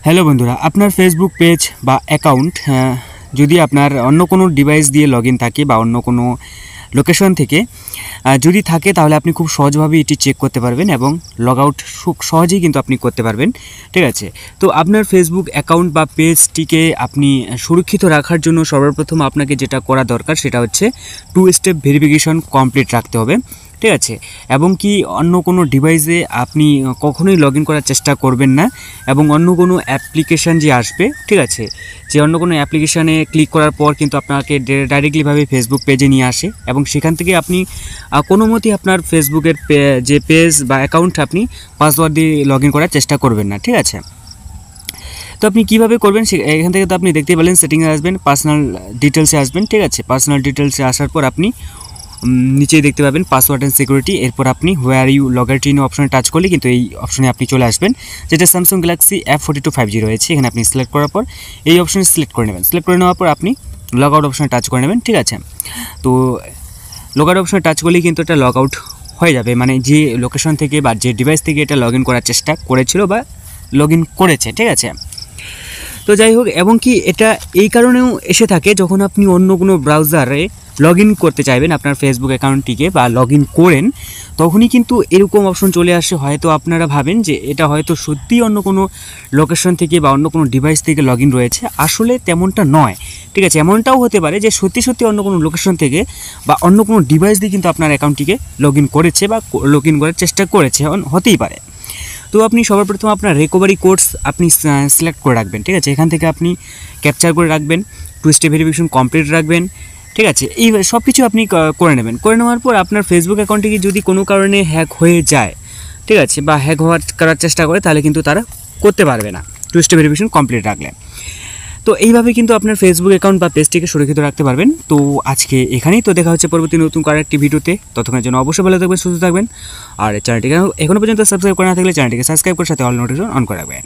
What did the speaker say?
Hello বন্ধুরা, আপনার Facebook page বা অ্যাকাউন্ট যদি আপনার অন্য কোনো ডিভাইস দিয়ে লগ ইন থাকে বা অন্য কোনো লোকেশন থেকে যদি থাকে, তাহলে আপনি খুব সহজভাবে এটি চেক করতে পারবেন এবং লগ আউট খুব সহজেই কিন্তু আপনি করতে পারবেন। ঠিক আছে, তো আপনার ফেসবুক অ্যাকাউন্ট বা পেজটিকে আপনি সুরক্ষিত রাখার জন্য সর্বপ্রথম আপনাকে যেটা করা দরকার সেটা হচ্ছে 2 স্টেপ ভেরিফিকেশন কমপ্লিট রাখতে হবে। ঠিক আছে, এবং কি অন্য কোনো ডিভাইসে আপনি কখনোই লগ ইন করার চেষ্টা করবেন না এবং অন্য কোনো অ্যাপ্লিকেশান যে আসবে, ঠিক আছে, যে অন্য কোনো অ্যাপ্লিকেশানে ক্লিক করার পর কিন্তু আপনাকে ডাইরেক্টলিভাবে ফেসবুক পেজে নিয়ে আসে এবং সেখান থেকে আপনি কোনো মতেই আপনার ফেসবুকের যে পেজ বা অ্যাকাউন্ট আপনি পাসওয়ার্ড দিয়ে লগ ইন করার চেষ্টা করবেন না। ঠিক আছে, তো আপনি কীভাবে করবেন এখান থেকে তো আপনি দেখতেই পেলেন, সেটিংয়ে আসবেন, পার্সোনাল ডিটেলসে আসবেন। ঠিক আছে, পার্সোনাল ডিটেলসে আসার পর আপনি নিচেই দেখতে পাবেন পাসওয়ার্ড অ্যান্ড সিকিউরিটি। এরপর আপনি হোয়ার ইউ লগড ইন অপশনে টাচ করলে কিন্তু এই অপশনে আপনি চলে আসবেন, যেটা স্যামসাং গ্যালাক্সি F42 5G রয়েছে। এখানে আপনি সিলেক্ট করার পর এই অপশনে সিলেক্ট করে নেবেন। সিলেক্ট করে নেওয়ার পর আপনি লগ আউট অপশনে টাচ করে নেবেন। ঠিক আছে, তো লগ আউট অপশনে টাচ করলেই কিন্তু এটা লগ আউট হয়ে যাবে, মানে যে লোকেশন থেকে বা যে ডিভাইস থেকে এটা লগ ইন করার চেষ্টা করেছিল বা লগ ইন করেছে। ঠিক আছে, তো যাই হোক, এবং কি এটা এই কারণেও এসে থাকে যখন আপনি অন্য কোনো ব্রাউজারে লগ ইন করতে চাইবেন আপনার ফেসবুক অ্যাকাউন্টটিকে বা লগ ইন করেন, তখনই কিন্তু এরকম অপশন চলে আসে। হয়তো আপনারা ভাবেন যে এটা হয়তো সত্যিই অন্য কোনো লোকেশন থেকে বা অন্য কোনো ডিভাইস থেকে লগ ইন রয়েছে, আসলে তেমনটা নয়। ঠিক আছে, এমনটাও হতে পারে যে সত্যি সত্যি অন্য কোনো লোকেশন থেকে বা অন্য কোনো ডিভাইস দিয়ে কিন্তু আপনার অ্যাকাউন্টটিকে লগ ইন করেছে বা লগ ইন করার চেষ্টা করেছে, হতেই পারে। তো আপনি সর্বপ্রথম আপনার রিকভারি কোডস আপনি সিলেক্ট করে রাখবেন। ঠিক আছে, এখান থেকে আপনি ক্যাপচার করে রাখবেন, 2 স্টেপ ভেরিফিকেশন কমপ্লিট রাখবেন। ঠিক আছে, এই সব কিছু আপনি করে নেবেন। করে নেওয়ার পর আপনার ফেসবুক অ্যাকাউন্টটি যদি কোনো কারণে হ্যাক হয়ে যায়, ঠিক আছে, বা হ্যাক করার চেষ্টা করে, তাহলে কিন্তু তারা করতে পারবে না 2 স্টেপ ভেরিফিকেশন কমপ্লিট রাখলে। তো এইভাবে কিন্তু আপনার ফেসবুক অ্যাকাউন্ট বা পেজটিকে সুরক্ষিত রাখতে পারবেন। তো আজকে এখানেই, তো দেখা হচ্ছে পরবর্তী নতুন আরেকটি ভিডিওতে। ততক্ষণের জন্য অবশ্যই ভালো থাকবেন, সুস্থ থাকবেন। আর চ্যানেলটিকে এখনও পর্যন্ত সাবস্ক্রাইব করা না থাকলে চ্যানেলটিকে সাবস্ক্রাইব করে সাথে অল নোটিফিকেশন অন করে রাখবেন।